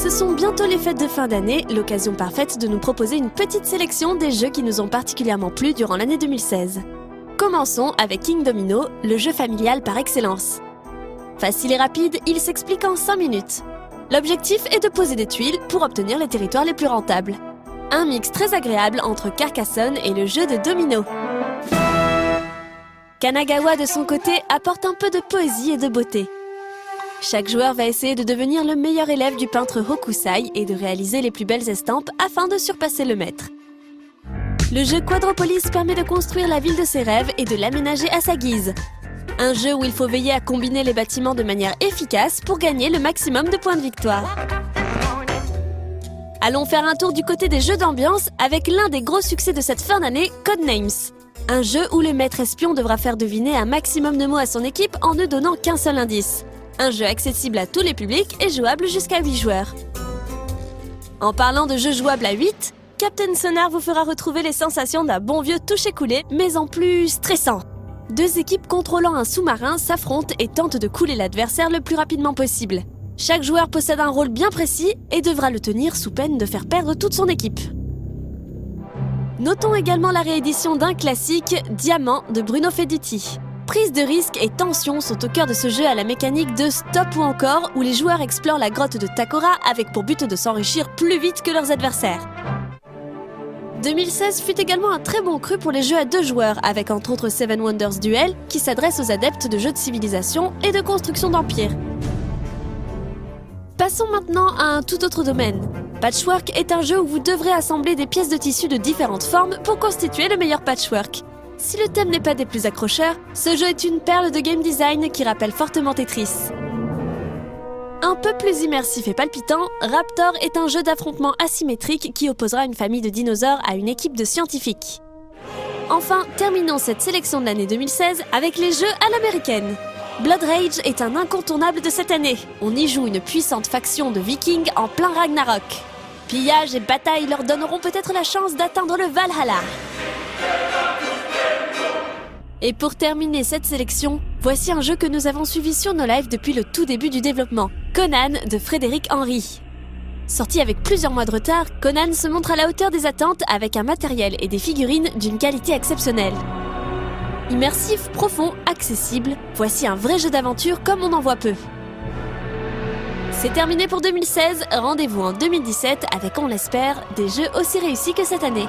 Ce sont bientôt les fêtes de fin d'année, l'occasion parfaite de nous proposer une petite sélection des jeux qui nous ont particulièrement plu durant l'année 2016. Commençons avec King Domino, le jeu familial par excellence. Facile et rapide, il s'explique en 5 minutes. L'objectif est de poser des tuiles pour obtenir les territoires les plus rentables. Un mix très agréable entre Carcassonne et le jeu de domino. Kanagawa, de son côté, apporte un peu de poésie et de beauté. Chaque joueur va essayer de devenir le meilleur élève du peintre Hokusai et de réaliser les plus belles estampes afin de surpasser le maître. Le jeu Quadropolis permet de construire la ville de ses rêves et de l'aménager à sa guise. Un jeu où il faut veiller à combiner les bâtiments de manière efficace pour gagner le maximum de points de victoire. Allons faire un tour du côté des jeux d'ambiance avec l'un des gros succès de cette fin d'année, Codenames. Un jeu où le maître espion devra faire deviner un maximum de mots à son équipe en ne donnant qu'un seul indice. Un jeu accessible à tous les publics et jouable jusqu'à 8 joueurs. En parlant de jeux jouables à 8, Captain Sonar vous fera retrouver les sensations d'un bon vieux toucher-couler, mais en plus stressant. 2 équipes contrôlant un sous-marin s'affrontent et tentent de couler l'adversaire le plus rapidement possible. Chaque joueur possède un rôle bien précis et devra le tenir sous peine de faire perdre toute son équipe. Notons également la réédition d'un classique, Diamant, de Bruno Feduti. Prise de risque et tension sont au cœur de ce jeu à la mécanique de stop ou encore, où les joueurs explorent la grotte de Takora avec pour but de s'enrichir plus vite que leurs adversaires. 2016 fut également un très bon cru pour les jeux à 2 joueurs, avec entre autres Seven Wonders Duel, qui s'adresse aux adeptes de jeux de civilisation et de construction d'empire. Passons maintenant à un tout autre domaine. Patchwork est un jeu où vous devrez assembler des pièces de tissu de différentes formes pour constituer le meilleur patchwork. Si le thème n'est pas des plus accrocheurs, ce jeu est une perle de game design qui rappelle fortement Tetris. Un peu plus immersif et palpitant, Raptor est un jeu d'affrontement asymétrique qui opposera une famille de dinosaures à une équipe de scientifiques. Enfin, terminons cette sélection de l'année 2016 avec les jeux à l'américaine. Blood Rage est un incontournable de cette année. On y joue une puissante faction de vikings en plein Ragnarok. Pillage et bataille leur donneront peut-être la chance d'atteindre le Valhalla. Et pour terminer cette sélection, voici un jeu que nous avons suivi sur nos lives depuis le tout début du développement, Conan de Frédéric Henry. Sorti avec plusieurs mois de retard, Conan se montre à la hauteur des attentes avec un matériel et des figurines d'une qualité exceptionnelle. Immersif, profond, accessible, voici un vrai jeu d'aventure comme on en voit peu. C'est terminé pour 2016, rendez-vous en 2017 avec, on l'espère, des jeux aussi réussis que cette année.